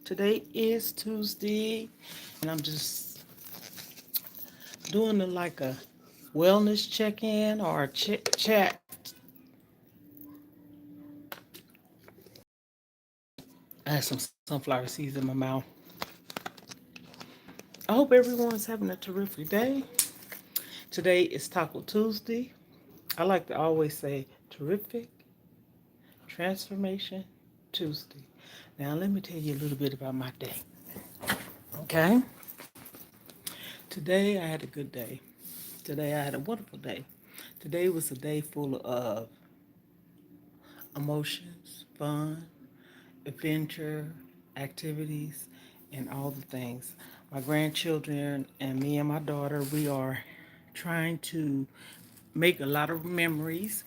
Today is Tuesday, and I'm just doing like a wellness check-in or a chat. I had some sunflower seeds in my mouth. I hope everyone's having a terrific day. Today is Taco Tuesday. I like to always say terrific transformation Tuesday. Now let me tell you a little bit about my day. Okay? Today I had a good day. Today I had a wonderful day. Today was a day full of emotions, fun, adventure, activities, and all the things. My grandchildren and me and my daughter, we are trying to make a lot of memories,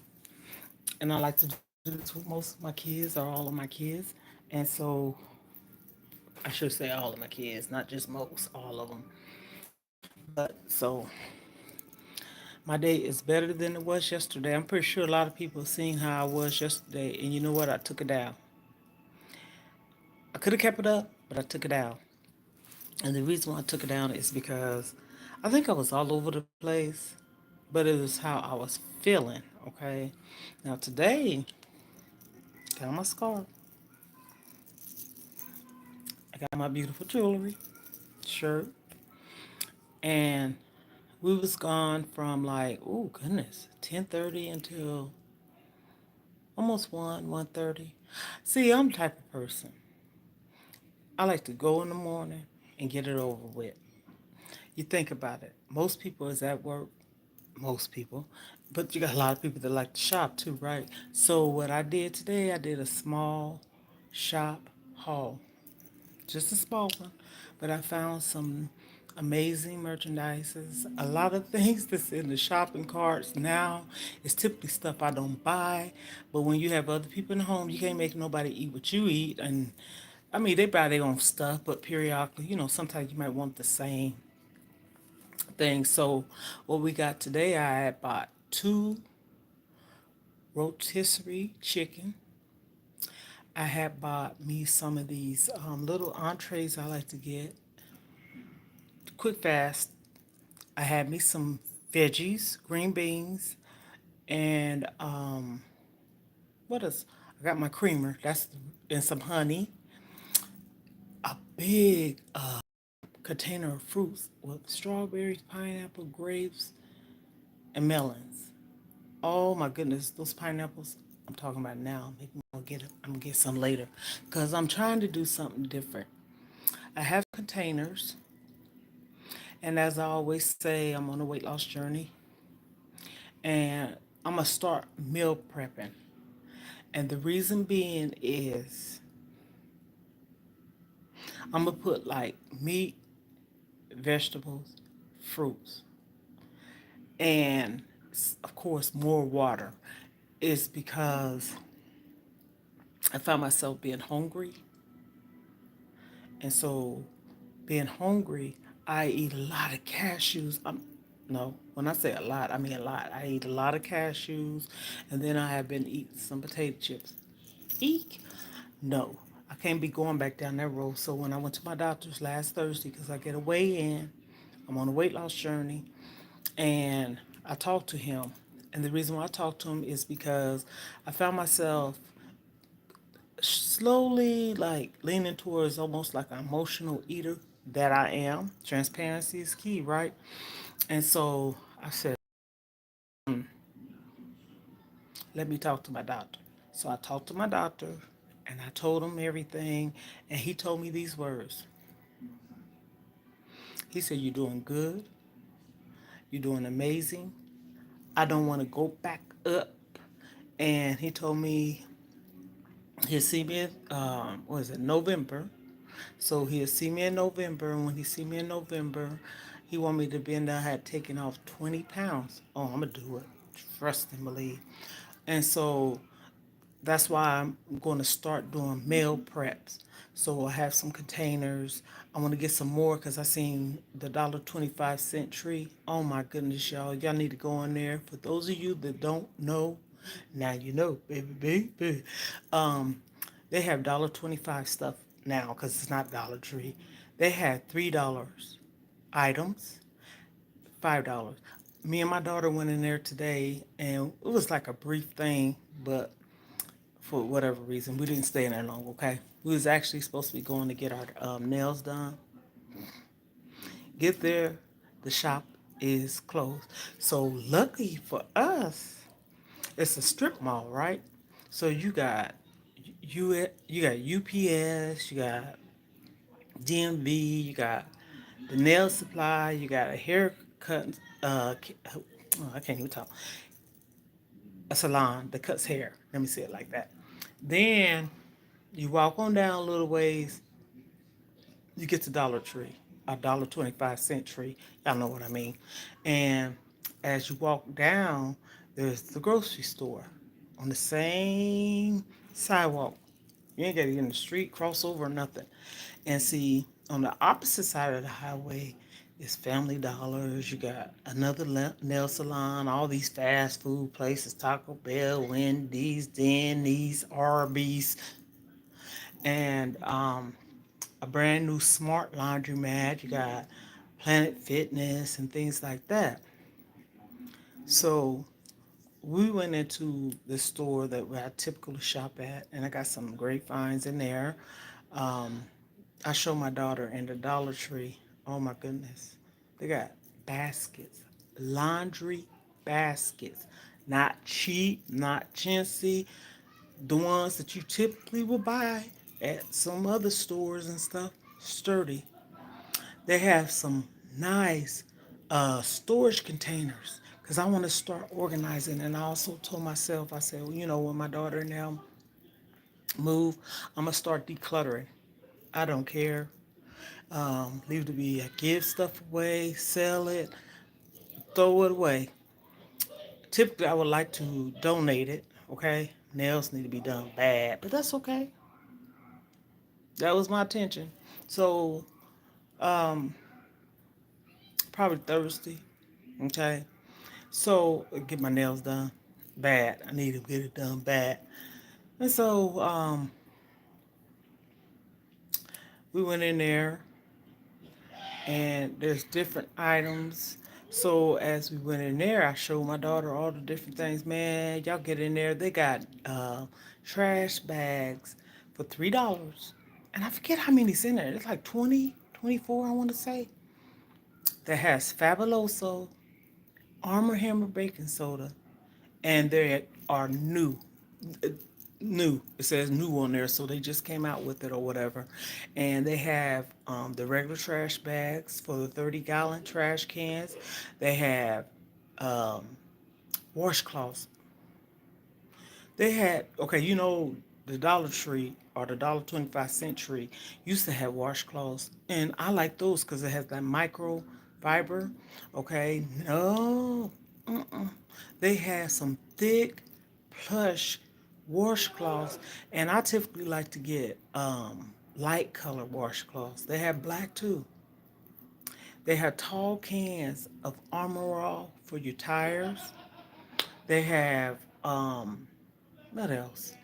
and I like to do this with most of my kids or all of my kids. And so I should say all of my kids, not just most, all of them. But so my day is better than it was yesterday. I'm pretty sure a lot of people have seen how I was yesterday, and you know what? I took it down. I could have kept it up, but I took it down. And the reason why I took it down is because I think I was all over the place, but it was how I was feeling, okay? Now today, got my scarf, I got my beautiful jewelry, shirt, and we was gone from like, oh goodness, 10:30 until almost 1:30. See, I'm the type of person. I like to go in the morning and get it over with. You think about it. Most people is at work, most people, but you got a lot of people that like to shop too, right? So what I did today, I did a small shop haul, just a small one, but I found some amazing merchandises. A lot of things that's in the shopping carts now is typically stuff I don't buy, but when you have other people in the home, you can't make nobody eat what you eat, and I mean they buy their own stuff, but periodically, sometimes you might want the same thing. So what we got today, I had bought two rotisserie chicken. I had bought me some of these little entrees I like to get quick fast. I had me some veggies, green beans, and what else? I got my creamer. That's and some honey. A big container of fruits with strawberries, pineapple, grapes, and melons. Oh my goodness, those pineapples I'm talking about now. Maybe I'm gonna get some later, cause I'm trying to do something different. I have containers, and as I always say, I'm on a weight loss journey, and I'm gonna start meal prepping. And the reason being is I'm gonna put like meat, vegetables, fruits, and of course more water. Is because I found myself being hungry, and so being hungry, I eat a lot of cashews. No, when I say a lot, I mean a lot. I eat a lot of cashews, and then I have been eating some potato chips. Eek. No, I can't be going back down that road. So when I went to my doctor's last Thursday, because I get a weigh in, I'm on a weight loss journey, and I talked to him. And the reason why I talked to him is because I found myself slowly like leaning towards almost like an emotional eater that I am. Transparency is key, right? And so I said, let me talk to my doctor. So I talked to my doctor and I told him everything. And he told me these words. He said, you're doing good. You're doing amazing. I don't want to go back up. And he told me he'll see me in, what is it, November. So he'll see me in November. And when he see me in November, he want me to be in there. I had taken off 20 pounds. Oh, I'm going to do it. Trust and believe. And so that's why I'm going to start doing meal preps. So I have some containers. I want to get some more because I seen the $1.25 tree. Oh my goodness, y'all! Y'all need to go in there. For those of you that don't know, now you know, baby, baby. Um, they have $1.25 stuff now because it's not Dollar Tree. They had $3 items, $5. Me and my daughter went in there today, and it was like a brief thing, but for whatever reason, we didn't stay in there long. Okay, we was actually supposed to be going to get our nails done. Get there, the shop is closed. So lucky for us, it's a strip mall, right? So you got UPS, you got DMV, you got the nail supply, you got a haircut, I can't even talk, a salon that cuts hair. Let me say it like that. Then you walk on down a little ways, you get to Dollar Tree, a $1.25 tree. Y'all know what I mean. And as you walk down, there's the grocery store on the same sidewalk. You ain't got to get in the street, cross over, or nothing. And see, on the opposite side of the highway is Family Dollars. You got another nail salon, all these fast food places, Taco Bell, Wendy's, Denny's, Arby's, and a brand new smart laundromat. You got Planet Fitness and things like that. So we went into the store that I typically shop at, and I got some great finds in there. Um, I show my daughter in the Dollar Tree. Oh my goodness, they got baskets, laundry baskets, not cheap, not chintzy, the ones that you typically would buy at some other stores and stuff. Sturdy. They have some nice storage containers because I want to start organizing. And I also told myself, I said, well, when my daughter now move, I'm gonna start decluttering. I don't care. Leave it to be. I give stuff away, sell it, throw it away. Typically, I would like to donate it. Okay, nails need to be done bad, but that's okay. That was my intention. So, um, probably Thursday. Okay, so get my nails done bad. I need to get it done bad. And so we went in there, and there's different items. So as we went in there, I showed my daughter all the different things. Man, y'all get in there. They got trash bags for $3. And I forget how many's in there. It's like 20, 24, I want to say. That has Fabuloso, Armor Hammer baking soda, and they are new. It says new on there, so they just came out with it or whatever. And they have the regular trash bags for the 30-gallon trash cans. They have um, washcloths. They had okay, the Dollar Tree or the $1.25 tree used to have washcloths, and I like those because it has that micro fiber. Okay, no, they had some thick plush washcloths, and I typically like to get light color washcloths. They have black too. They have tall cans of Armor All for your tires. They have what else?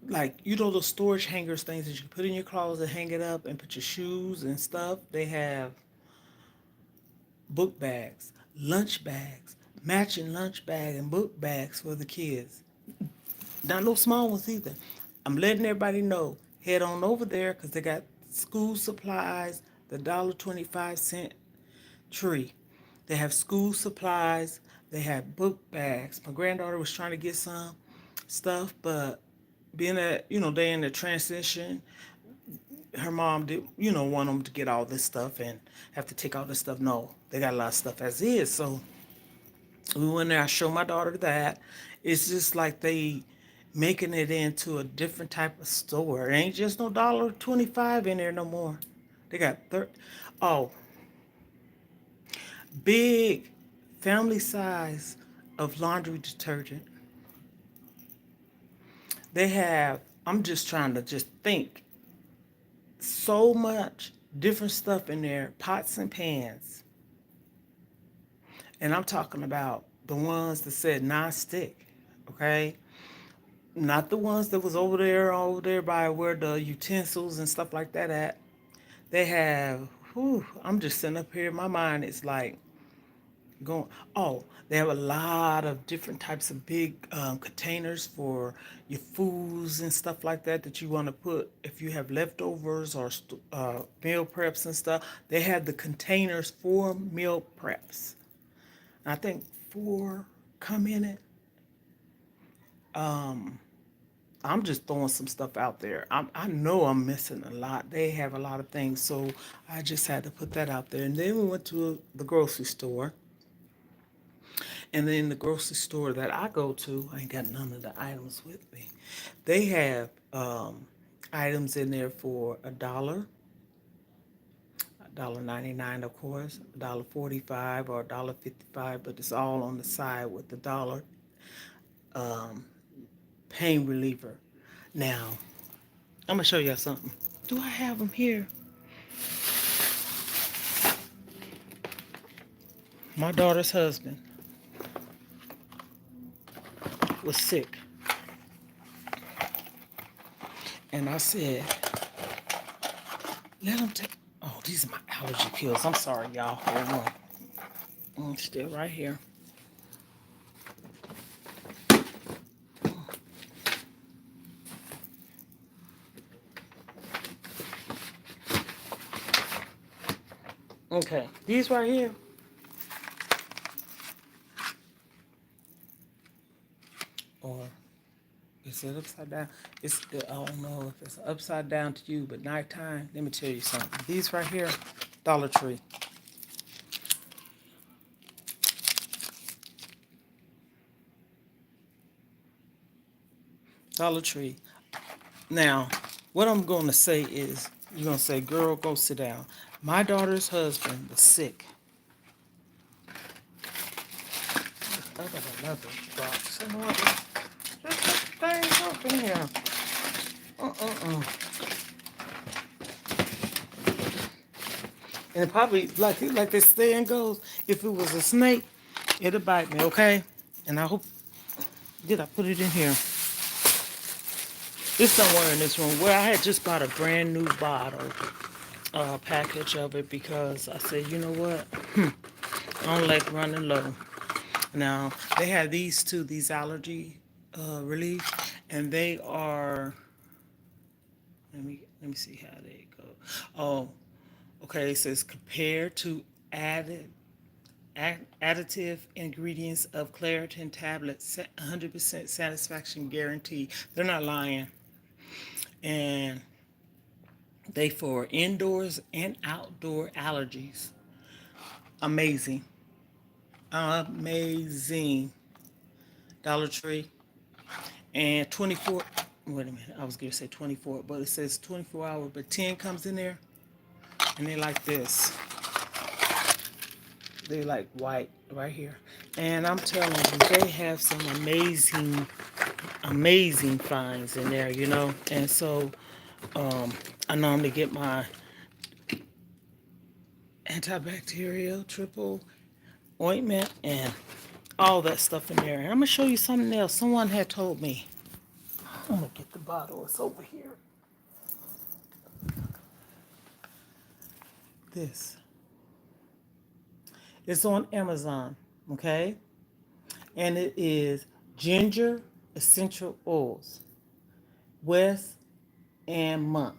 Like the storage hangers, things that you put in your closet, hang it up, and put your shoes and stuff. They have book bags, lunch bags, matching lunch bag and book bags for the kids. Not no small ones either. I'm letting everybody know. Head on over there because they got school supplies, the $1.25 tree. They have school supplies. They have book bags. My granddaughter was trying to get some stuff, but being that they in the transition, her mom did want them to get all this stuff and have to take all this stuff. No, they got a lot of stuff as is. So we went there. I showed my daughter that. It's just like they making it into a different type of store. It ain't just no $1.25 in there no more. They got oh, big family size of laundry detergent. They have. I'm just trying to just think. So much different stuff in there, pots and pans. And I'm talking about the ones that said non-stick, okay? Not the ones that was over there by where the utensils and stuff like that at. They have, whew, I'm just sitting up here. My mind is like going, oh, they have a lot of different types of big containers for your foods and stuff like that that you want to put if you have leftovers or meal preps and stuff. They have the containers for meal preps. I think four come in it. Um, I'm just throwing some stuff out there. I know I'm missing a lot. They have a lot of things, so I just had to put that out there. And then we went to the grocery store. And then the grocery store that I go to, I ain't got none of the items with me. They have items in there for $1.99, of course, $1.45 or $1.55, but it's all on the side with the dollar um, pain reliever. Now, I'm gonna show y'all something. Do I have them here? My daughter's husband was sick, and I said, let him take. Oh, these are my allergy pills. I'm sorry, y'all. Hold on. I'm still right here. Okay, these right here. Or is it upside down? I don't know if it's upside down to you, but nighttime. Let me tell you something. These right here, Dollar Tree. Dollar Tree. Now, what I'm going to say is, you're going to say, girl, go sit down. My daughter's husband was sick. I got another box. You know what? Just put the things up in here. Uh-uh-uh. And probably, like this saying goes, if it was a snake, it'll bite me, okay? And I hope, did I put it in here? It's somewhere in this room where I had just bought a brand new bottle, package of it because I said, you know what? I don't like running low. Now, they have these two, these allergy relief, and they are, let me see how they go. Oh, okay, it says compared to added additive ingredients of Claritin tablets, 100% satisfaction guarantee. They're not lying. And they for indoors and outdoor allergies. Amazing. Amazing. Dollar Tree. And 24, wait a minute, I was going to say 24, but it says 24 hour, but 10 comes in there. And they like this. They like white right here. And I'm telling you, they have some amazing, amazing finds in there, you know. And so I normally get my antibacterial triple ointment and all that stuff in there. And I'm gonna show you something else. Someone had told me. I'm gonna get the bottle. It's over here. This. It's on Amazon, okay? And it is ginger essential oils, West and Month.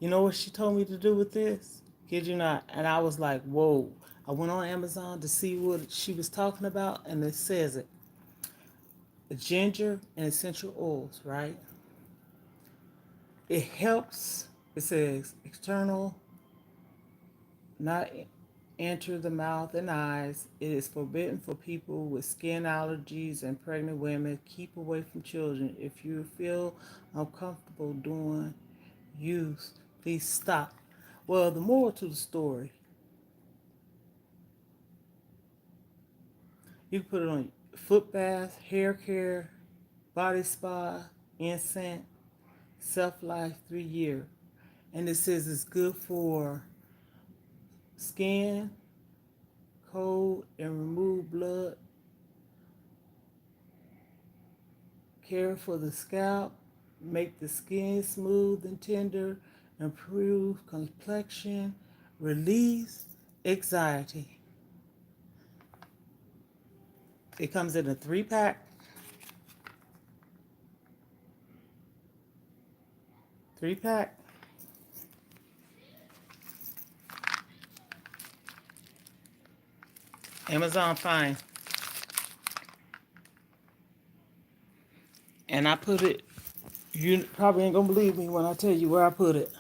You know what she told me to do with this? Kid you not. And I was like, whoa. I went on Amazon to see what she was talking about, and it says it. Ginger and essential oils, right? It helps, it says, external, not enter the mouth and eyes. It is forbidden for people with skin allergies and pregnant women. Keep away from children. If you feel uncomfortable doing use, please stop. Well, the moral to the story, you can put it on foot bath, hair care, body spa, incense, Self Life 3 year. And it says it's good for skin, cold, and remove blood care for the scalp, make the skin smooth and tender, improve complexion, release anxiety. It comes in a 3-pack. 3-pack. Amazon Fine. And I put it, you probably ain't gonna believe me when I tell you where I put it.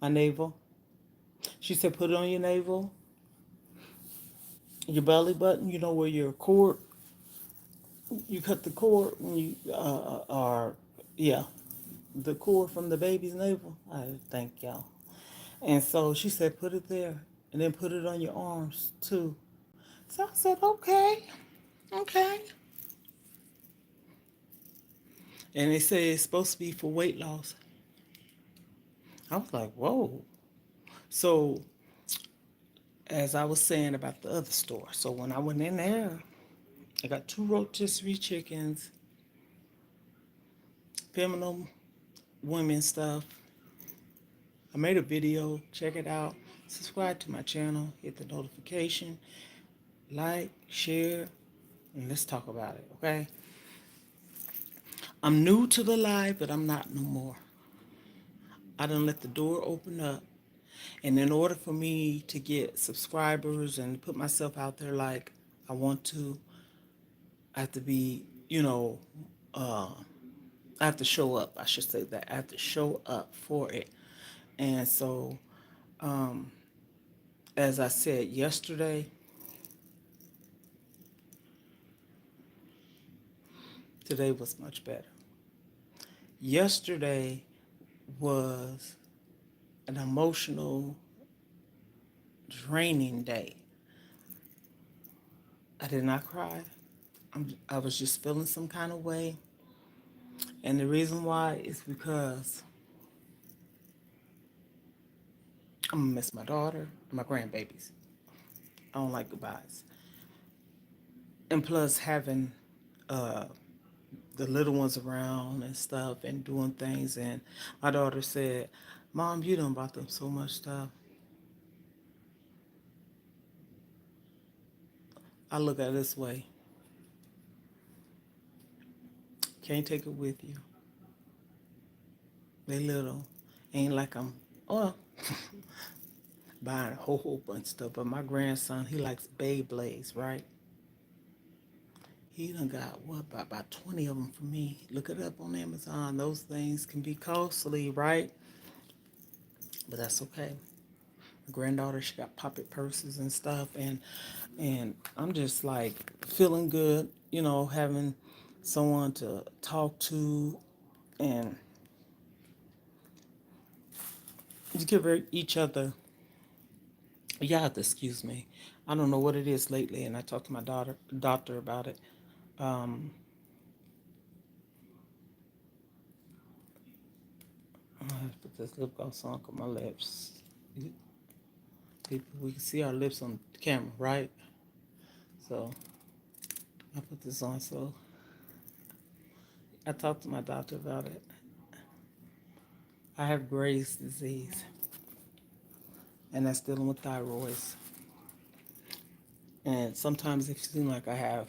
My navel. She said put it on your navel, your belly button, you know where your cord, you cut the cord when you, or, yeah, the cord from the baby's navel. I thank y'all. And so she said put it there and then put it on your arms too. So I said, okay, okay. And they say it's supposed to be for weight loss. I was like, whoa. So, as I was saying about the other store, so when I went in there, I got 2 rotisserie chickens, feminine women stuff. I made a video, check it out. Subscribe to my channel, hit the notification, like, share, and let's talk about it, okay? I'm new to the live, but I'm not no more. I done let the door open up. And in order for me to get subscribers and put myself out there like I want to, I have to be, I have to show up. I should say that. I have to show up for it. And so, um, as I said yesterday, today was much better. Yesterday was an emotional, draining day. I did not cry. I was just feeling some kind of way. And the reason why is because I'm gonna miss my daughter and my grandbabies. I don't like goodbyes. And plus having uh, the little ones around and stuff and doing things. And my daughter said, Mom, you done bought them so much stuff. I look at it this way. Can't take it with you. They little. Ain't like I'm, oh, buying a whole bunch of stuff. But my grandson, he likes Beyblades, right? He done got, what, about 20 of them for me. Look it up on Amazon. Those things can be costly, right? But that's okay. My granddaughter, she got pocket purses and stuff. And I'm just like feeling good, having someone to talk to and just give each other. You have to excuse me. I don't know what it is lately, and I talked to my doctor about it. Um, I have to put this lip gloss on my lips. People, we can see our lips on camera, right? So I put this on. So I talked to my doctor about it. I have Graves' disease, and that's dealing with thyroids. And sometimes it seems like I have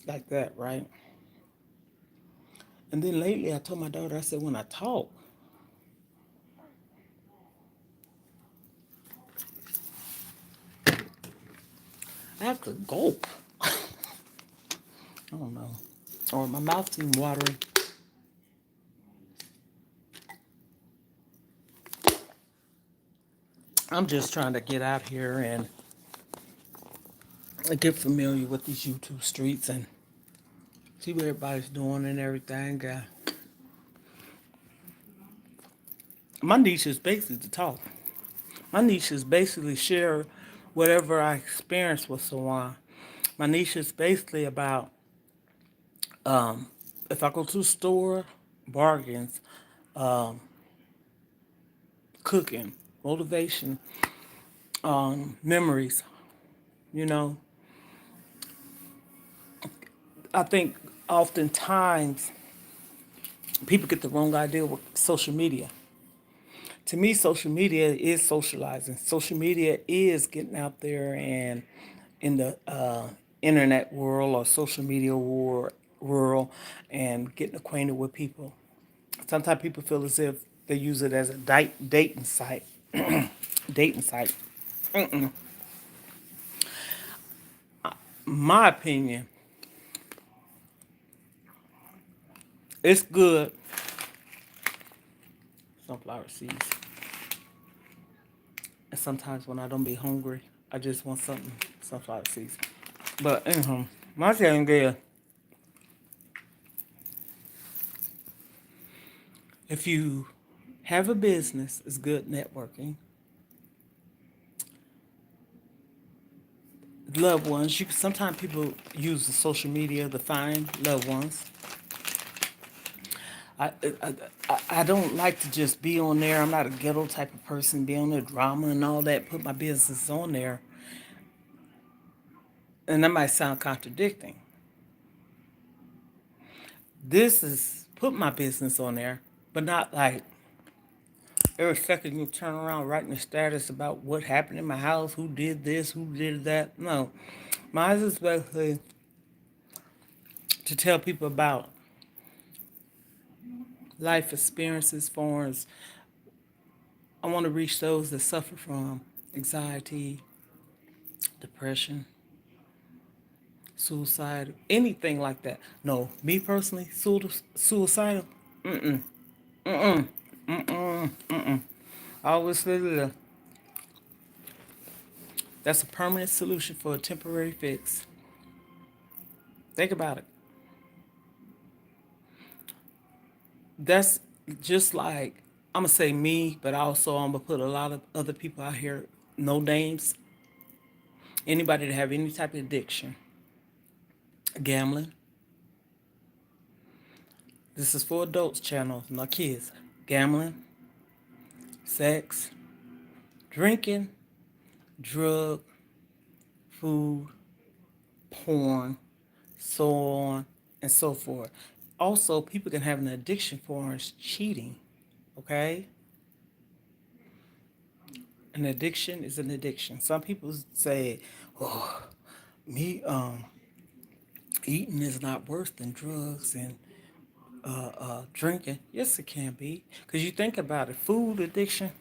like that, right? And then lately I told my daughter, I said, when I talk, I have to gulp. I don't know. Or my mouth seems watery. I'm just trying to get out here and get familiar with these YouTube streets and see what everybody's doing and everything. My niche is basically to talk. My niche is basically share whatever I experience with someone. My niche is basically about if I go to the store, bargains, um, cooking, motivation, memories, You know, I think oftentimes people get the wrong idea with social media. To me, social media is socializing. Social media is getting out there and in the internet world or social media world and getting acquainted with people. Sometimes people feel as if they use it as a dating site. Dating site. My opinion, it's good. Sunflower seeds. And sometimes when I don't be hungry, I just want something sunflower seeds. But anyhow, my thing is, if you have a business, it's good networking. Loved ones, you sometimes people use the social media to find loved ones. I, I I don't like to just be on there. I'm not a ghetto type of person. Be on the drama and all that. Put my business on there, and that might sound contradicting. This is put my business on there, but not like every second you turn around writing a status about what happened in my house, who did this, who did that. No, mine is basically to tell people about life experiences, forms. I want to reach those that suffer from anxiety, depression, suicide, anything like that. No, me personally, suicidal. I always say that that's a permanent solution for a temporary fix. Think about it. That's just like I'm gonna say me, but also I'm gonna put a lot of other people out here, no names. Anybody that have any type of addiction, gambling. This is for adults channel, not kids. Gambling, sex, drinking, drug, food, porn, so on and so forth. Also, people can have an addiction for cheating. Okay, an addiction is an addiction. Some people say, "Oh, me eating is not worse than drugs and drinking." Yes, it can be, because you think about it. Food addiction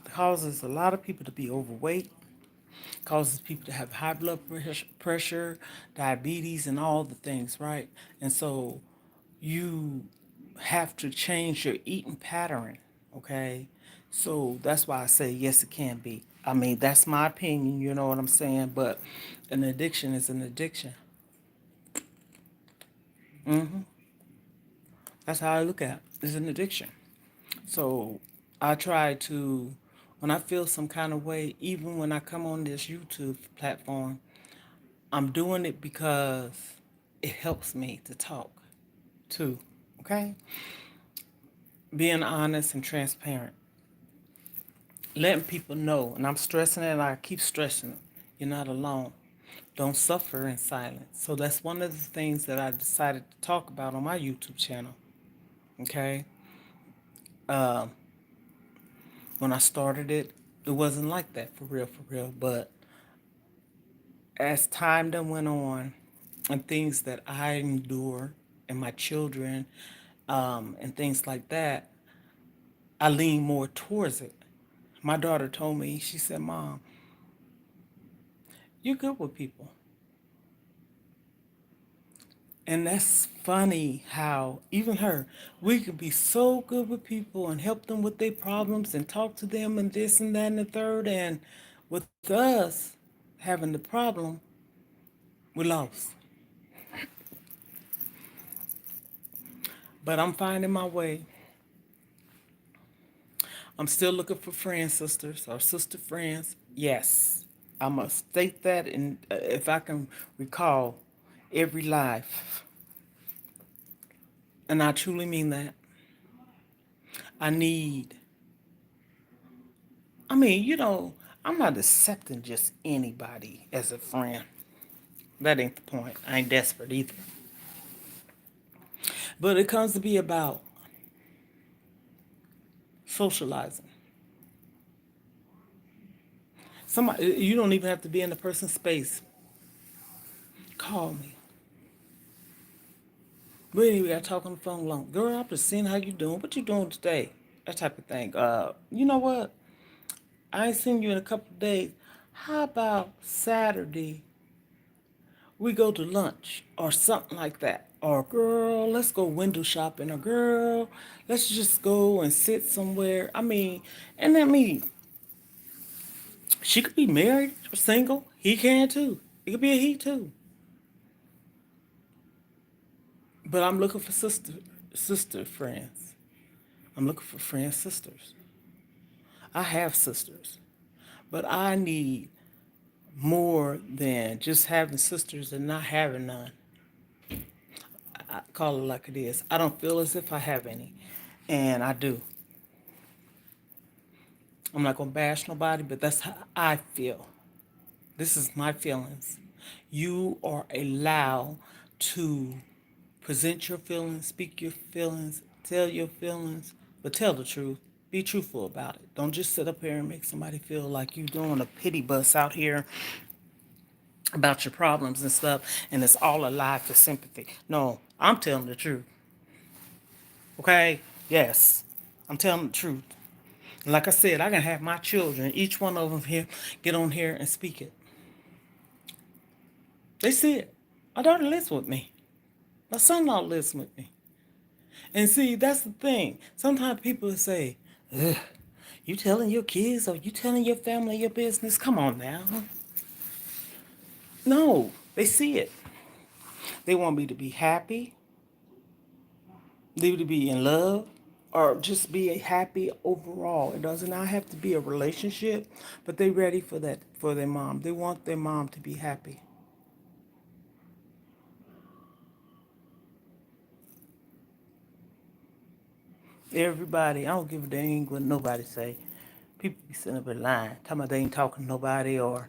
causes a lot of people to be overweight, causes people to have high blood pressure, diabetes, and all the things, right? And so you have to change your eating pattern, okay? So that's why I say yes, it can be. I mean, that's my opinion, you know what I'm saying? But an addiction is an addiction. That's how I look at it. It's an addiction. So I try to, when I feel some kind of way, even when I come on this YouTube platform, I'm doing it because it helps me to talk too. Okay? Being honest and transparent. Letting people know. And I'm stressing it and I keep stressing it. You're not alone. Don't suffer in silence. So that's one of the things that I decided to talk about on my YouTube channel. Okay? Um, when I started it, it wasn't like that for real, for real. But as time that went on and things that I endure and my children and things like that, I lean more towards it. My daughter told me, she said, "Mom, you're good with people." And that's funny how even her, we could be so good with people and help them with their problems and talk to them and this and that and the third. And with us having the problem, we lost. But I'm finding my way. I'm still looking for friends, sisters, or sister friends. Yes, I must state that, and if I can recall, every life, and I truly mean that. I need. I mean, you know, I'm not accepting just anybody as a friend. That ain't the point. I ain't desperate either. But it comes to be about socializing. Somebody, you don't even have to be in the person's space. Call me. But anyway, I talk on the phone long. Girl, I'm just seeing how you doing. What you doing today? That type of thing. You know what? I ain't seen you in a couple of days. How about Saturday we go to lunch or something like that? Or girl, let's go window shopping. Or girl, let's just go and sit somewhere. She could be married or single. He can too. It could be a he too. But I'm looking for sister friends. I'm looking for friend sisters. I have sisters, but I need more than just having sisters and not having none. I call it like it is. I don't feel as if I have any, and I do. I'm not gonna bash nobody, but that's how I feel. This is my feelings. You are allowed to present your feelings, speak your feelings, tell your feelings, but tell the truth. Be truthful about it. Don't just sit up here and make somebody feel like you're doing a pity bus out here about your problems and stuff, and it's all a lie for sympathy. No, I'm telling the truth. Okay? Yes, I'm telling the truth. And like I said, I can have my children, each one of them here, get on here and speak it. They see it. My daughter lives with me. My son-in-law lives with me. And see, that's the thing. Sometimes people say, ugh, you telling your kids or you telling your family your business? Come on now. No, they see it. They want me to be happy, they to be in love, or just be happy overall. It doesn't not have to be a relationship, but they ready for that for their mom. They want their mom to be happy. Everybody, I don't give a dang what nobody say. People be sitting up there lying, talking about they ain't talking to nobody or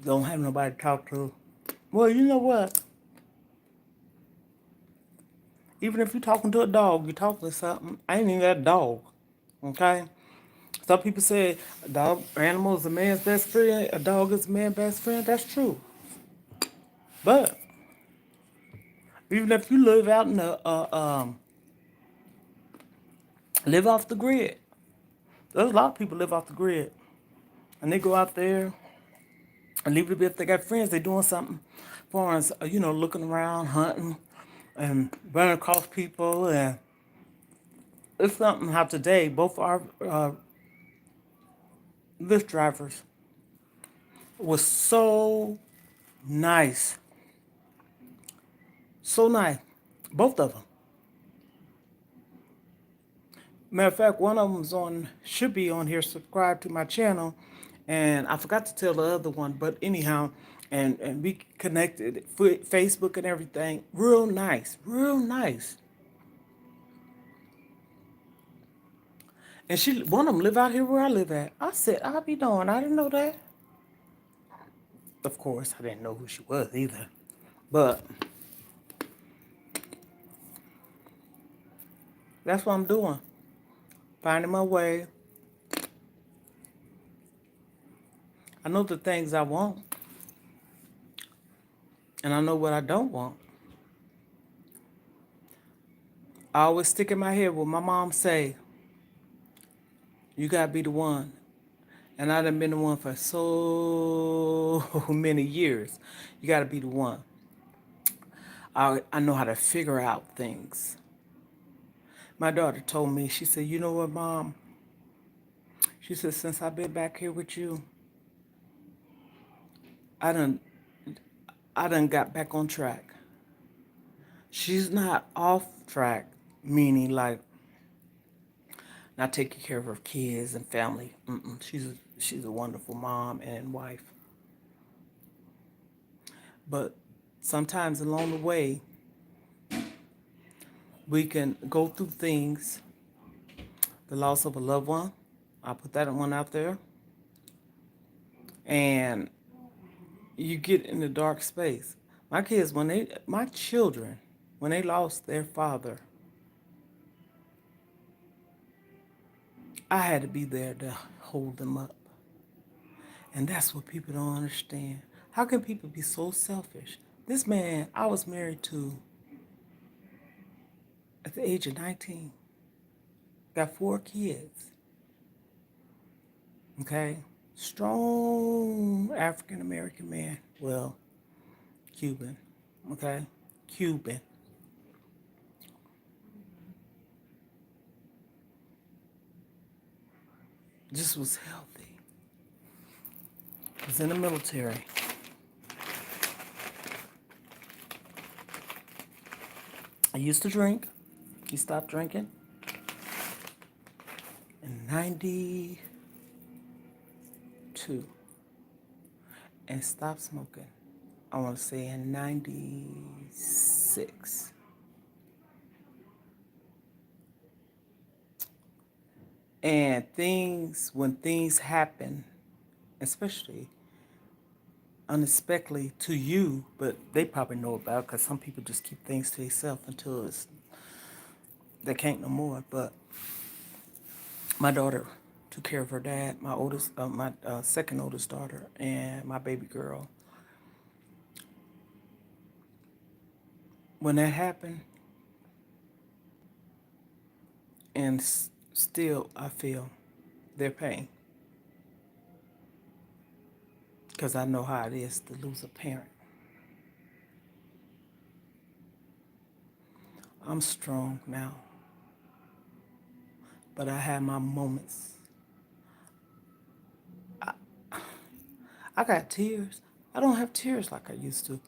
don't have nobody to talk to. Well, you know what? Even if you're talking to a dog, you're talking to something. I ain't even got a dog. Okay? Some people say a dog animal is a man's best friend, a dog is a man's best friend. That's true. But even if you live out in the live off the grid, there's a lot of people live off the grid. And they go out there and leave it if they got friends, they doing something for us, looking around, hunting and running across people and it's something how today both our Lyft drivers was so nice. So nice. Both of them. Matter of fact, one of them's should be on here, subscribe to my channel. And I forgot to tell the other one, but anyhow, and we connected, Facebook and everything. Real nice. Real nice. And one of them live out here where I live at. I said, I'll be darned. I didn't know that. Of course, I didn't know who she was either. But that's what I'm doing. Finding my way. I know the things I want. And I know what I don't want. I always stick in my head what my mom say. You gotta be the one. And I done been the one for so many years. You gotta be the one. I know how to figure out things. My daughter told me, she said, you know what, Mom? She said, since I've been back here with you, I done I done got back on track. She's not off track, meaning like not taking care of her kids and family. She's a wonderful mom and wife. But sometimes along the way, we can go through things, the loss of a loved one. I'll put that one out there. And you get in the dark space. My children, when they lost their father, I had to be there to hold them up. And that's what people don't understand. How can people be so selfish? This man I was married to at the age of 19, got 4 kids, okay? Strong African American man. Well, Cuban, okay? Cuban. Just was healthy. Was in the military. I used to drink. He stopped drinking in 92 and stopped smoking, I want to say in 96. And when things happen, especially unexpectedly to you, but they probably know about it because some people just keep things to themselves until they can't no more. But my daughter took care of her dad, my second oldest daughter, and my baby girl. When that happened, and still I feel their pain because I know how it is to lose a parent. I'm strong now, but I had my moments. I got tears. I don't have tears like I used to.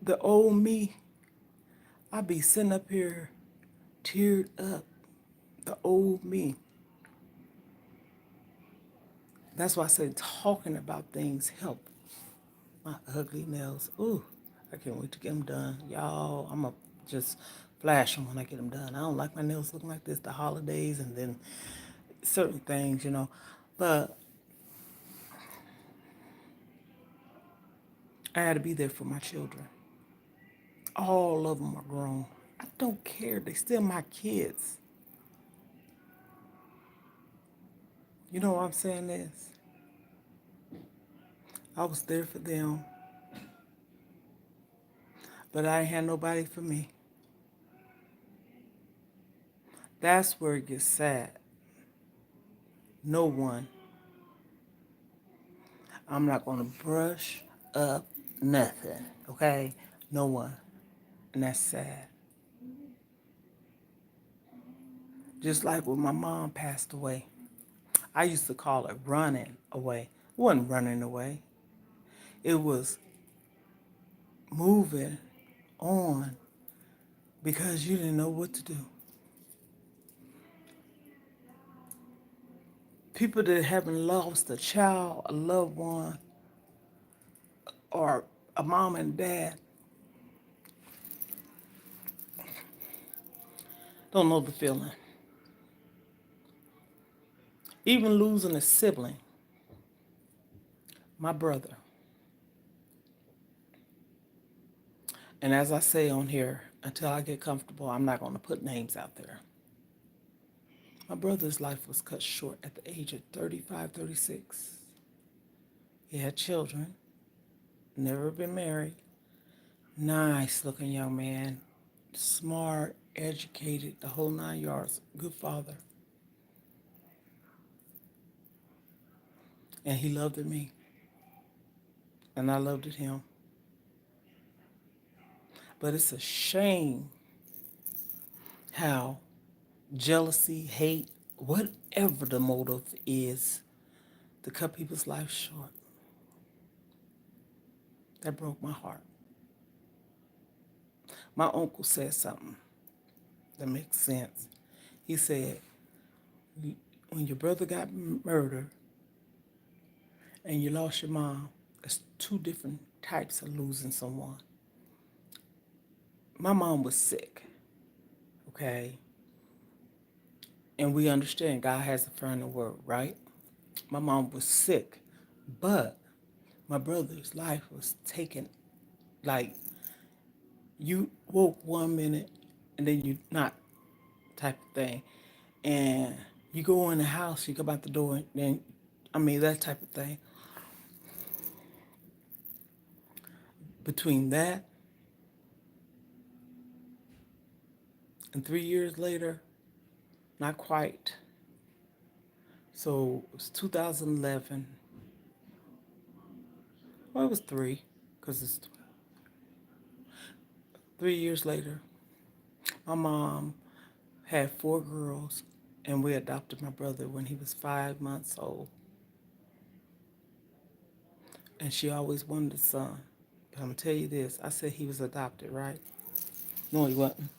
The old me, I'd be sitting up here teared up. The old me. That's why I say talking about things help. My ugly nails. Ooh, I can't wait to get them done. Y'all, I'm going to just flash them when I get them done. I don't like my nails looking like this, the holidays, and then certain things. But I had to be there for my children. All of them are grown. I don't care. They still my kids. You know what I'm saying is, I was there for them, but I ain't had nobody for me. That's where it gets sad. No one. I'm not going to brush up nothing, okay? No one. And that's sad. Just like when my mom passed away, I used to call it running away. It wasn't running away, it was moving on because you didn't know what to do. People that haven't lost a child, a loved one, or a mom and dad don't know the feeling. Even losing a sibling, my brother. And as I say on here, until I get comfortable, I'm not going to put names out there. My brother's life was cut short at the age of 35, 36. He had children, never been married, nice looking young man, smart, educated, the whole 9 yards, good father. And he loved me, and I loved him. But it's a shame how jealousy, hate, whatever the motive is, to cut people's life short. That broke my heart. My uncle said something that makes sense. He said, when your brother got murdered and you lost your mom, it's two different types of losing someone. My mom was sick, okay? And we understand God has a final word, right? My mom was sick, But my brother's life was taken, like, you woke 1 minute and then you not, type of thing. And you go in the house, you come out the door, and then, I mean, that type of thing. Between that and 3 years later, not quite. So it was 2011. Well, it was three, because it's 3 years later. My mom had four girls, and we adopted my brother when he was 5 months old. And she always wanted a son. But I'm going to tell you this, I said he was adopted, right? No, he wasn't.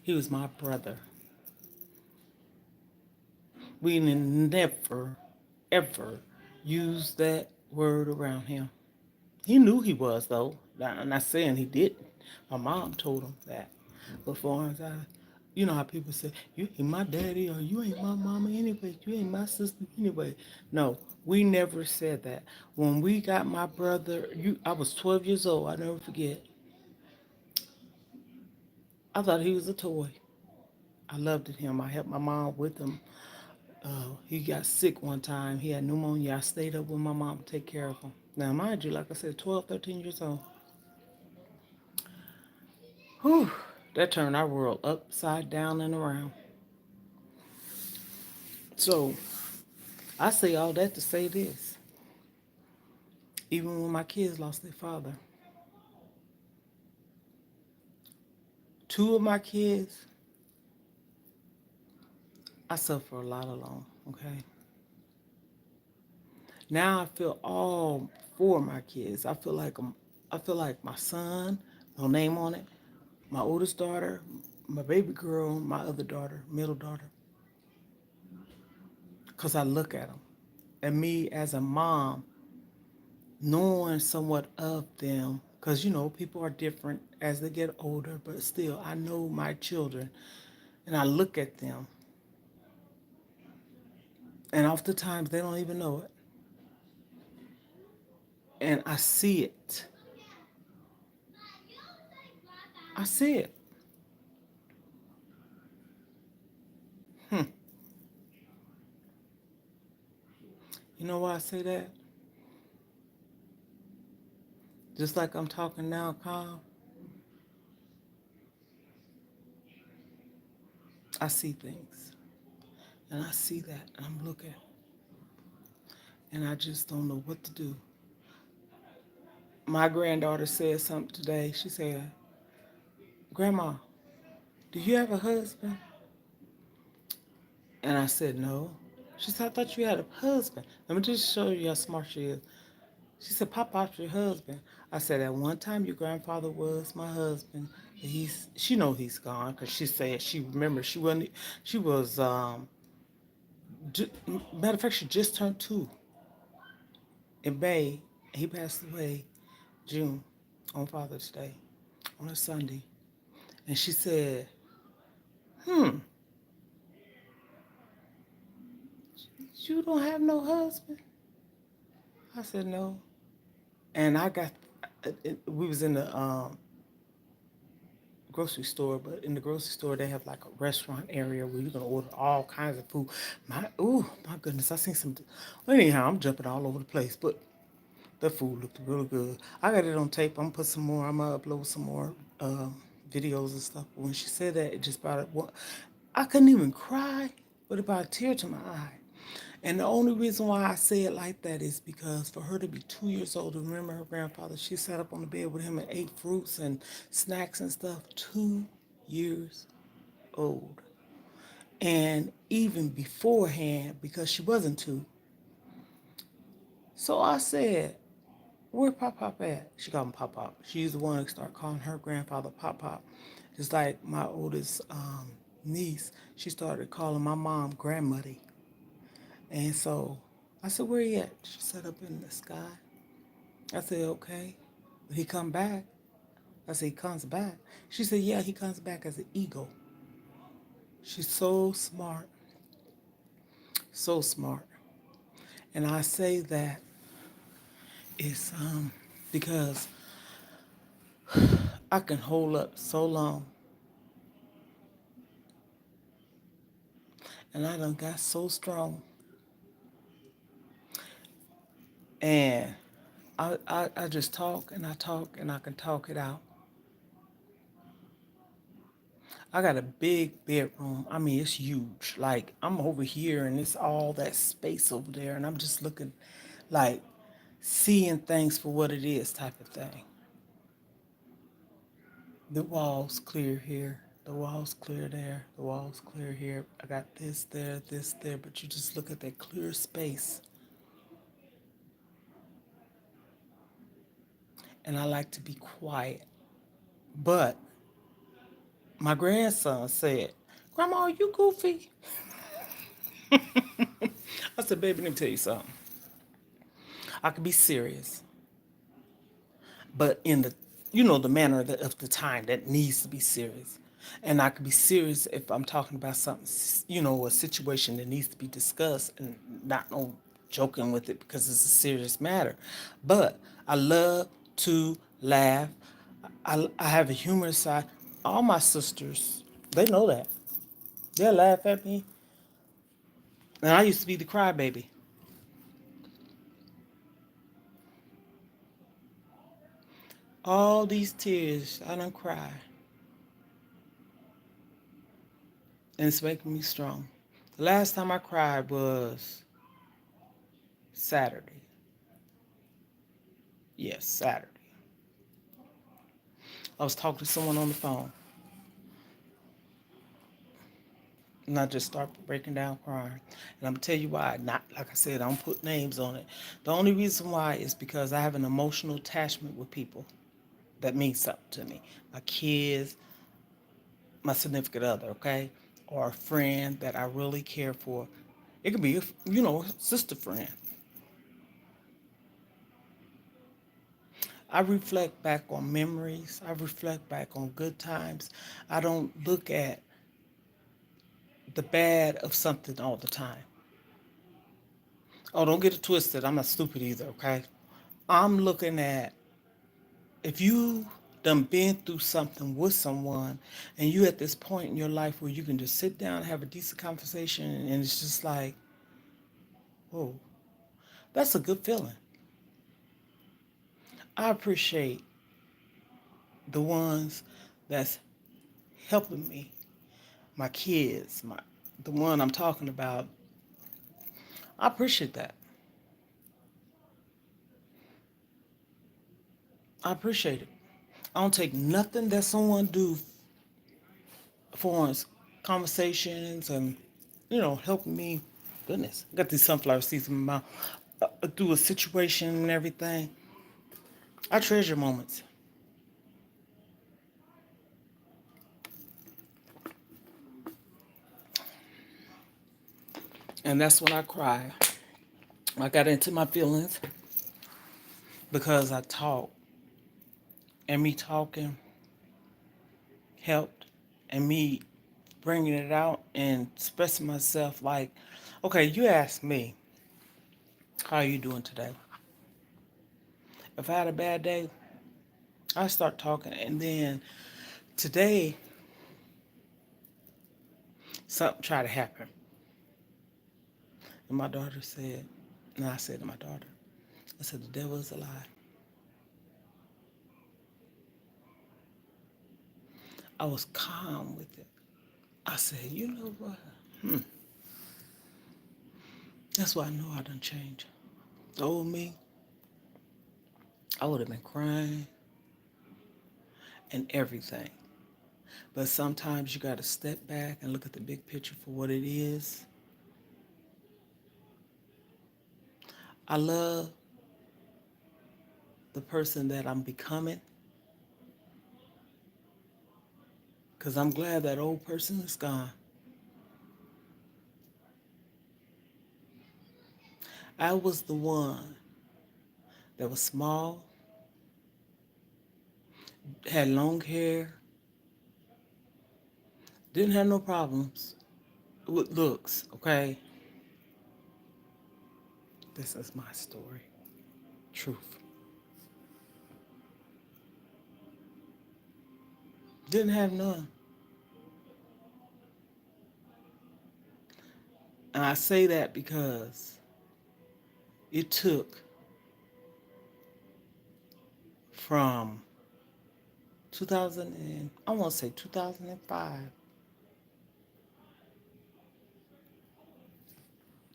He was my brother. We never, ever used that word around him. He knew he was, though. I'm not saying he didn't. My mom told him that. But for as I, you know how people say, you ain't my daddy or you ain't my mama anyway, you ain't my sister anyway. No, we never said that. When we got my brother, I was 12 years old, I never forget. I thought he was a toy. I loved him. I helped my mom with him. He got sick one time. He had pneumonia. I stayed up with my mom to take care of him. Now, mind you, like I said, 12, 13 years old. Whew, that turned our world upside down and around. So, I say all that to say this. Even when my kids lost their father, two of my kids, I suffer a lot alone, okay? Now I feel all for my kids. I feel like my son, no name on it, my oldest daughter, my baby girl, my other daughter, middle daughter, because I look at them. And me as a mom, knowing somewhat of them, because people are different as they get older, but still, I know my children, and I look at them, and oftentimes they don't even know it, and I see it. I see it. Hmm. You know why I say that? Just like I'm talking now, calm, I see things, and I see that, and I'm looking, and I just don't know what to do. My granddaughter said something today. She said, "Grandma, do you have a husband?" And I said, "No." She said, "I thought you had a husband." Let me just show you how smart she is. She said, "Pop out your husband." I said, "At one time, your grandfather was my husband. She know he's gone because she said she remembers she wasn't, she was, ju- matter of fact, she just turned 2 in May. He passed away June on Father's Day on a Sunday." And she said, "Hmm, you don't have no husband?" I said, "No." And I got, we was in the grocery store, but in the grocery store they have like a restaurant area where you can order all kinds of food. My goodness, I seen some. Well, anyhow, I'm jumping all over the place, but the food looked really good. I got it on tape. I'm gonna put some more. I'm gonna upload some more videos and stuff. When she said that, it just brought it. I couldn't even cry, but it brought a tear to my eye. And the only reason why I say it like that is because for her to be 2 years old and remember her grandfather, she sat up on the bed with him and ate fruits and snacks and stuff. 2 years old. And even beforehand, because she wasn't two. So I said, "Where Pop Pop at?" She called him Pop Pop. She's the one who started calling her grandfather Pop Pop. Just like my oldest niece, she started calling my mom Grandmother. And so I said, "Where he at?" She said, "Up in the sky." I said, "Okay." But he come back. I said, "He comes back." She said, "Yeah, he comes back as an eagle." She's so smart, so smart. And I say that It's because I can hold up so long, and I done got so strong, and I just talk and I talk and I can talk it out. I got a big bedroom. I mean, it's huge. Like, I'm over here and it's all that space over there, and I'm just looking, like, seeing things for what it is, type of thing. The walls clear here, the walls clear there, the walls clear here. I got this there, but you just look at that clear space. And I like to be quiet. But my grandson said, Grandma, are you goofy? I said, baby, let me tell you something. I can be serious, but in the, the manner of the time that needs to be serious. And I can be serious if I'm talking about something, a situation that needs to be discussed, and not no joking with it because it's a serious matter. But I love to laugh. I have a humorous side. All my sisters, they know that. They'll laugh at me. And I used to be the crybaby. All these tears, I don't cry. And it's making me strong. The last time I cried was Saturday. Yes, Saturday. I was talking to someone on the phone, and I just started breaking down crying. And I'm gonna tell you why. Not like I said, I don't put names on it. The only reason why is because I have an emotional attachment with people that means something to me. My kids, my significant other, okay, or a friend that I really care for. It could be, a sister friend. I reflect back on memories. I reflect back on good times. I don't look at the bad of something all the time. Oh, don't get it twisted. I'm not stupid either, okay? I'm looking at, if you done been through something with someone and you at this point in your life where you can just sit down and have a decent conversation, and it's just like, whoa, that's a good feeling. I appreciate the ones that's helping me, my kids, the one I'm talking about. I appreciate that. I appreciate it. I don't take nothing that someone do for us, conversations and, helping me. Goodness, I got these sunflower seeds in my mouth. Through a situation and everything. I treasure moments. And that's when I cry. I got into my feelings because I talked. And me talking helped. And me bringing it out and expressing myself like, okay, you asked me, how are you doing today? If I had a bad day, I start talking. And then today, something tried to happen. And my daughter said, and I said to my daughter, I said, the devil is a lie. I was calm with it. I said, you know what? That's why I know I done changed. The old me, I would have been crying and everything. But sometimes you got to step back and look at the big picture for what it is. I love the person that I'm becoming because I'm glad that old person is gone. I was the one that was small, had long hair, didn't have no problems with looks, okay? This is my story. Truth. Didn't have none. And I say that because it took from 2000 and I want to say 2005,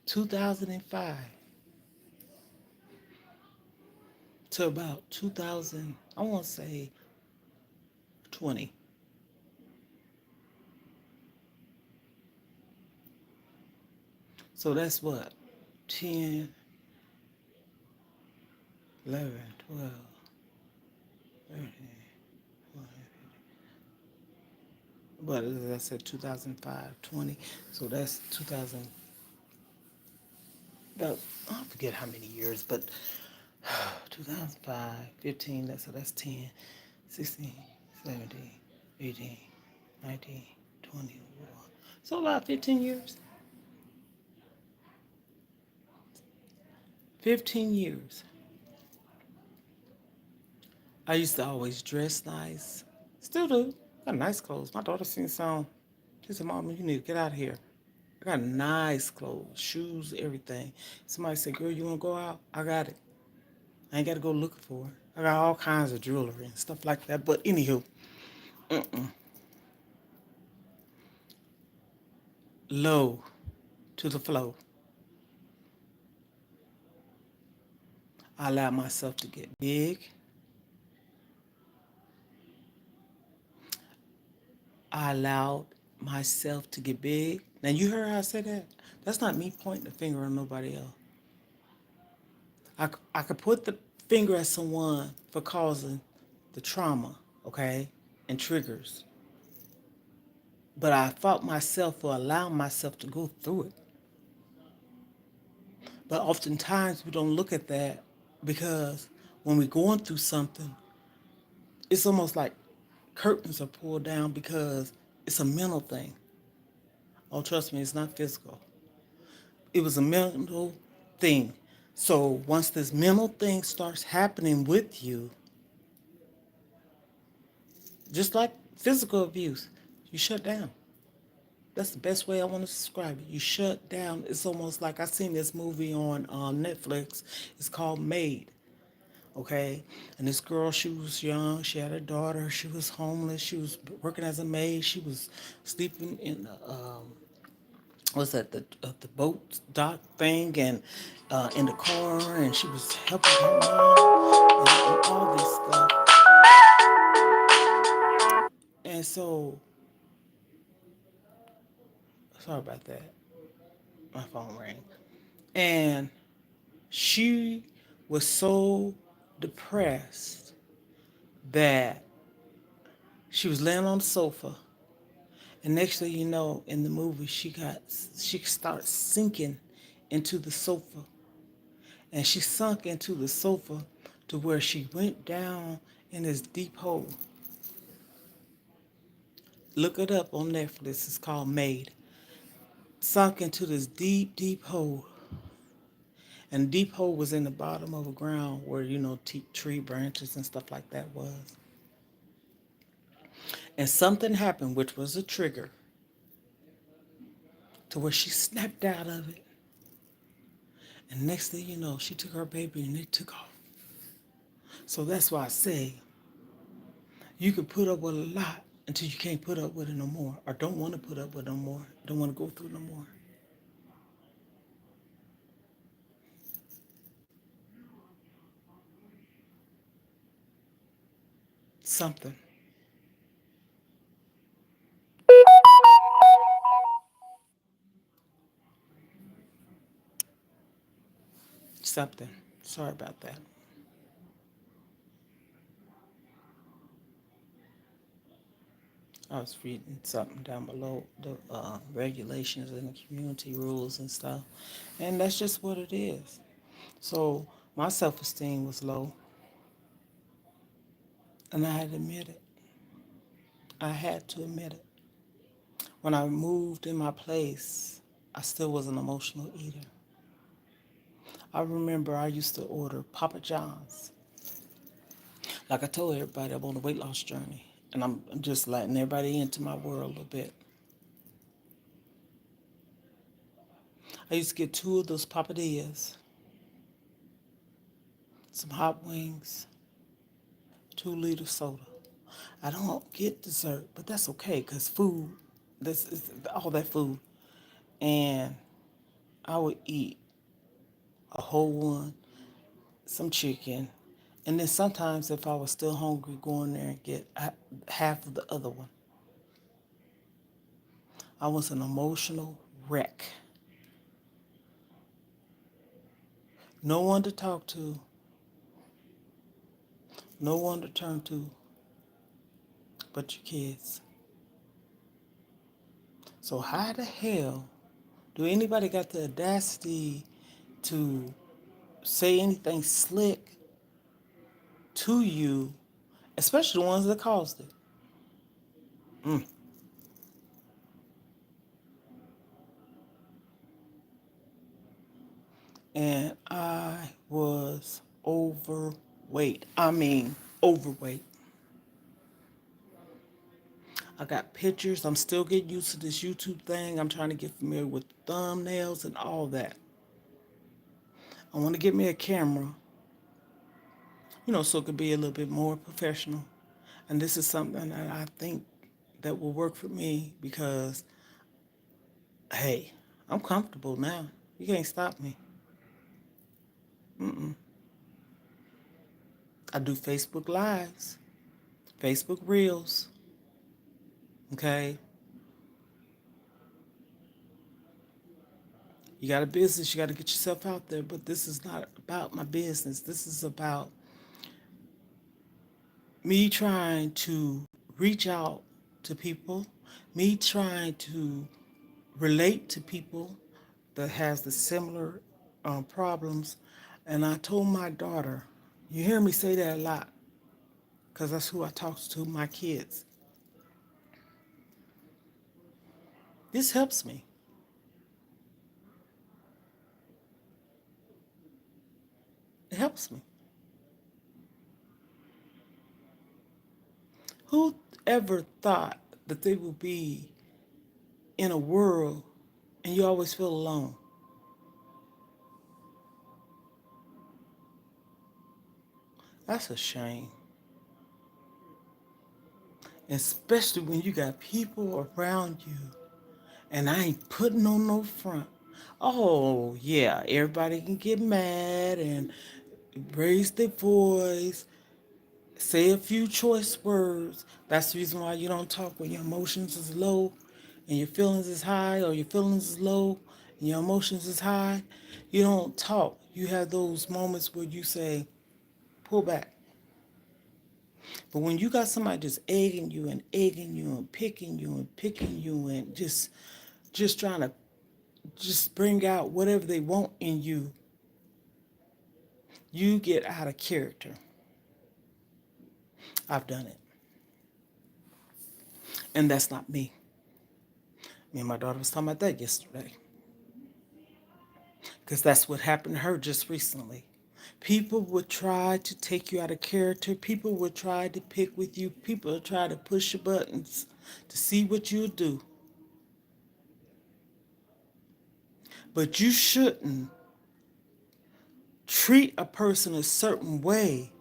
2005 to about 2000, I want to say 20. So that's what 10, 11, 12, 13. But as I said, 2005, 20. So that's 2000, about, I forget how many years, but 2005, 15, that's 10, 16, 17, 18, 19, 20. So about 15 years. 15 years. I used to always dress nice. Still do. Got nice clothes. My daughter seen some. She said, Mama, you need to get out of here. I got nice clothes, shoes, everything. Somebody said, girl, you want to go out? I got it. I ain't got to go looking for it. I got all kinds of jewelry and stuff like that. But anywho, low to the flow. I allowed myself to get big. I allowed myself to get big. Now you heard how I said that? That's not me pointing the finger on nobody else. I could put the finger at someone for causing the trauma, okay, and triggers. But I fought myself for allowing myself to go through it. But oftentimes we don't look at that because when we're going through something, it's almost like curtains are pulled down because it's a mental thing. Oh, trust me, it's not physical. It was a mental thing. So once this mental thing starts happening with you, just like physical abuse, you shut down. That's the best way I want to describe it. You shut down. It's almost like I seen this movie on Netflix. It's called Maid. Okay, and this girl, she was young. She had a daughter. She was homeless. She was working as a maid. She was sleeping in the what's that the boat dock thing and in the car, and she was helping her mom and all this stuff. And so, sorry about that. My phone rang, and she was so depressed that she was laying on the sofa, and next thing you know, in the movie, she starts sinking into the sofa, and she sunk into the sofa to where she went down in this deep hole. Look it up on Netflix. It's called Maid. Sunk into this deep, deep hole. And the deep hole was in the bottom of the ground where, tree branches and stuff like that was. And something happened, which was a trigger, to where she snapped out of it. And next thing you know, she took her baby and they took off. So that's why I say you can put up with a lot until you can't put up with it no more, or don't want to put up with it no more, don't want to go through no more. Something, something. Sorry about that. I was reading something down below the regulations and the community rules and stuff, and that's just what it is. So my self-esteem was low, and I had to admit it. I had to admit it. When I moved in my place, I still was an emotional eater. I remember I used to order Papa John's. Like I told everybody, I'm on a weight loss journey. And I'm just letting everybody into my world a little bit. I used to get two of those papadillas, some hot wings, 2 liter soda. I don't get dessert, but that's okay because food, this is all that food. And I would eat a whole one, some chicken, and then sometimes if I was still hungry, go in there and get half of the other one. I was an emotional wreck. No one to talk to, no one to turn to but your kids. So how the hell do anybody got the audacity to say anything slick to you, especially the ones that caused it? Mm. And I was overweight. I mean, overweight. I got pictures. I'm still getting used to this YouTube thing. I'm trying to get familiar with thumbnails and all that. I want to get me a camera, so it could be a little bit more professional. And this is something that I think that will work for me because, hey, I'm comfortable now. You can't stop me. Mm-mm. I do Facebook Lives, Facebook Reels. Okay, you got a business, you got to get yourself out there. But this is not about my business. This is about me trying to reach out to people, me trying to relate to people that has the similar problems. And I told my daughter, you hear me say that a lot, because that's who I talk to, my kids. This helps me. It helps me. Who ever thought that they would be in a world and you always feel alone? That's a shame. Especially when you got people around you, and I ain't putting on no front. Oh, yeah, everybody can get mad and raise their voice, say a few choice words. That's the reason why you don't talk when your emotions is low and your feelings is high, or your feelings is low and your emotions is high. You don't talk. You have those moments where you say, pull back. But when you got somebody just egging you and picking you and just trying to just bring out whatever they want in you, you get out of character. I've done it. And that's not me. Me and my daughter was talking about that yesterday. Because that's what happened to her just recently. People would try to take you out of character. People would try to pick with you. People would try to push your buttons to see what you'll do. But you shouldn't treat a person a certain way,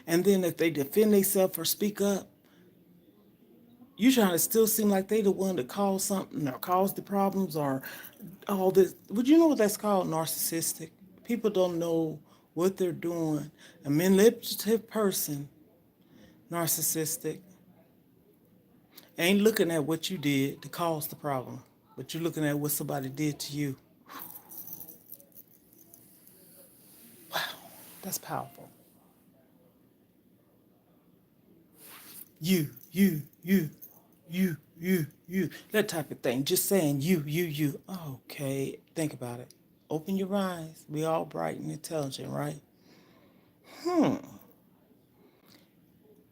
and then if they defend themselves or speak up, you trying to still seem like they the one that caused something or caused the problems or all this. Would you know what that's called? Narcissistic. People don't know what they're doing. A manipulative person, narcissistic, ain't looking at what you did to cause the problem, but you're looking at what somebody did to you. Wow, that's powerful. You, that type of thing. Just saying you. Okay, think about it. Open your eyes. We all bright and intelligent, right? Hmm.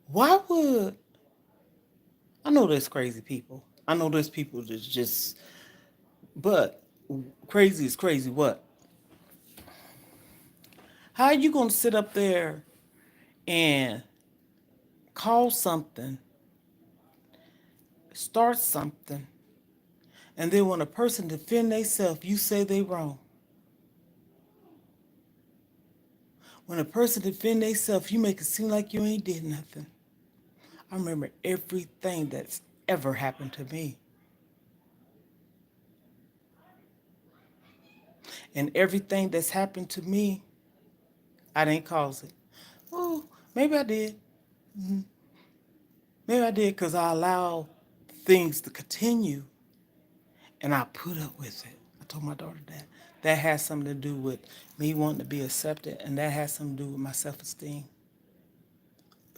Why would I know there's crazy people? I know there's people that's just, but crazy is crazy. What? How are you gonna sit up there and call something? start something, and then when a person defend themselves, you say they wrong. When a person defend themselves, you make it seem like you ain't did nothing. I remember everything that's ever happened to me. And everything that's happened to me, I didn't cause it. Oh, maybe I did. Maybe I did because I allowed things to continue and I put up with it. I told my daughter that. That has something to do with me wanting to be accepted, and that has something to do with my self esteem.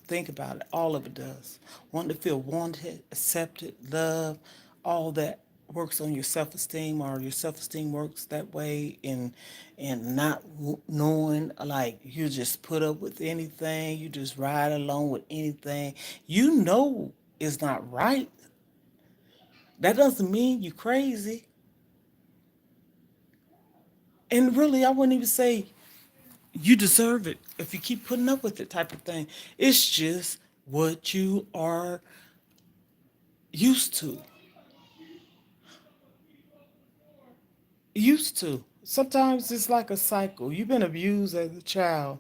Think about it. All of it does. Wanting to feel wanted, accepted, loved, all that works on your self esteem, or your self esteem works that way, and not knowing, like, you just put up with anything, you just ride along with anything. You know it's not right. That doesn't mean you crazy. And really, I wouldn't even say you deserve it if you keep putting up with it type of thing. It's just what you are used to. Used to. Sometimes it's like a cycle. You've been abused as a child.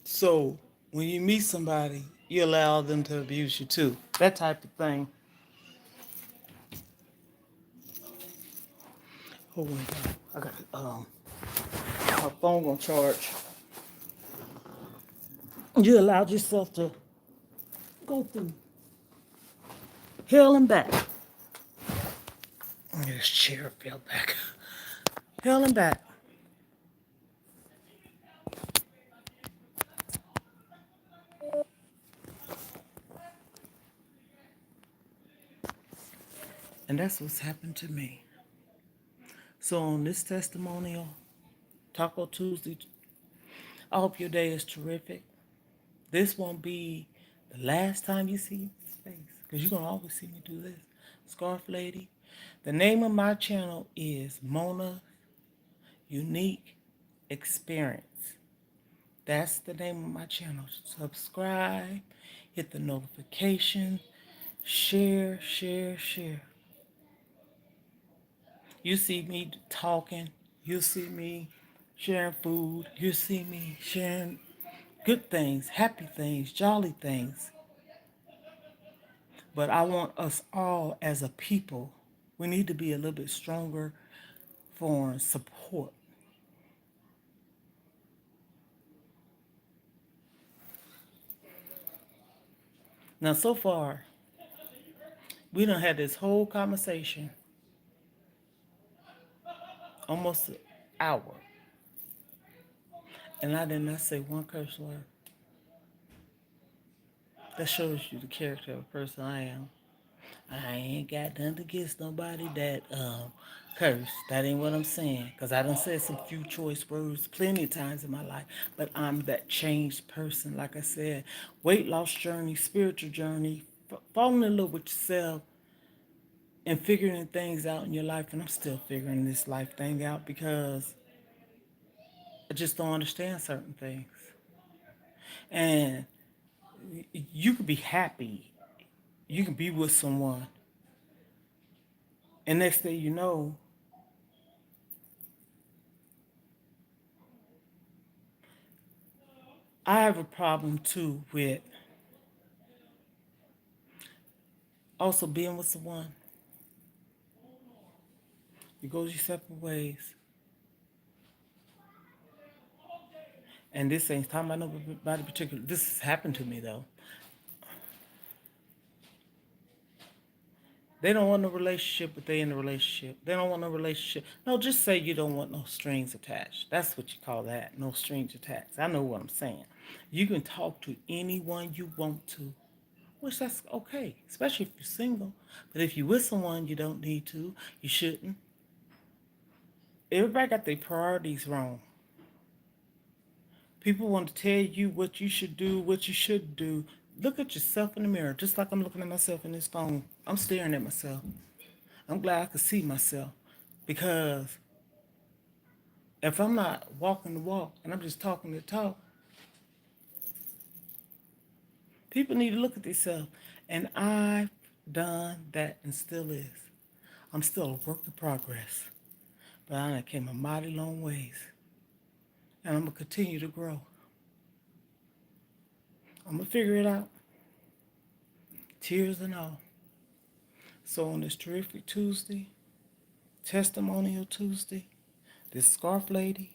So when you meet somebody, you allow them to abuse you too. That type of thing. Oh my God. I got my phone on charge. You allowed yourself to go through hell and back. This chair fell back. Hell and back. And that's what's happened to me. So on this testimonial, Taco Tuesday, I hope your day is terrific. This won't be the last time you see this face, because you're going to always see me do this. Scarf Lady. The name of my channel is Mona Unique Experience. That's the name of my channel. Subscribe, hit the notification, share, share, share. You see me talking. You see me sharing food. You see me sharing good things, happy things, jolly things. But I want us all as a people, we need to be a little bit stronger for support. Now, so far, we done had this whole conversation, almost an hour, and I did not say one curse word. That shows you the character of a person I am. I ain't got nothing against nobody that curse. That ain't what I'm saying. Because I done said some few choice words plenty of times in my life. But I'm that changed person. Like I said, weight loss journey, spiritual journey, falling in love with yourself and figuring things out in your life. And I'm still figuring this life thing out because I just don't understand certain things. And you could be happy. You can be with someone. And next thing you know, I have a problem too with also being with someone. You go your separate ways. And this ain't talking about nobody particular. This has happened to me though. They don't want a relationship, but they in a relationship. They don't want a relationship. No, just say you don't want no strings attached. That's what you call that. No strings attached. I know what I'm saying. You can talk to anyone you want to, which that's okay, especially if you're single. But if you're with someone you don't need to, you shouldn't. Everybody got their priorities wrong. People want to tell you what you should do, what you should do. Look at yourself in the mirror, just like I'm looking at myself in this phone. I'm staring at myself. I'm glad I can see myself because if I'm not walking the walk and I'm just talking the talk, people need to look at themselves. And I done that, and still is. I'm still a work in progress, but I done came a mighty long ways, and I'm gonna continue to grow. I'm gonna figure it out, tears and all. So on this terrific Tuesday, testimonial Tuesday, this scarf lady,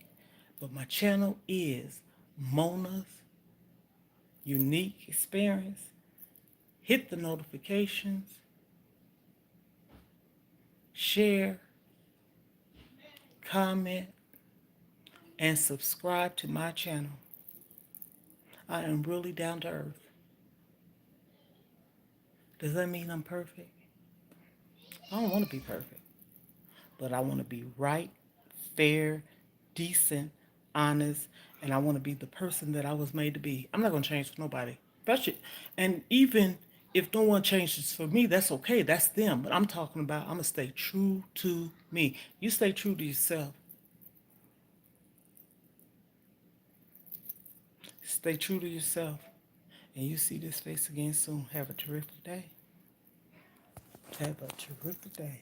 but my channel is Mona's Unique Experience. Hit the notifications, share, comment, and subscribe to my channel. I am really down to earth. Does that mean I'm perfect? I don't want to be perfect, but I want to be right, fair, decent, honest, and I want to be the person that I was made to be. I'm not going to change for nobody. That's it. And even if no one changes for me, that's okay. That's them. But I'm talking about I'm going to stay true to me. You stay true to yourself. Stay true to yourself. And you see this face again soon. Have a terrific day. Have a terrific day.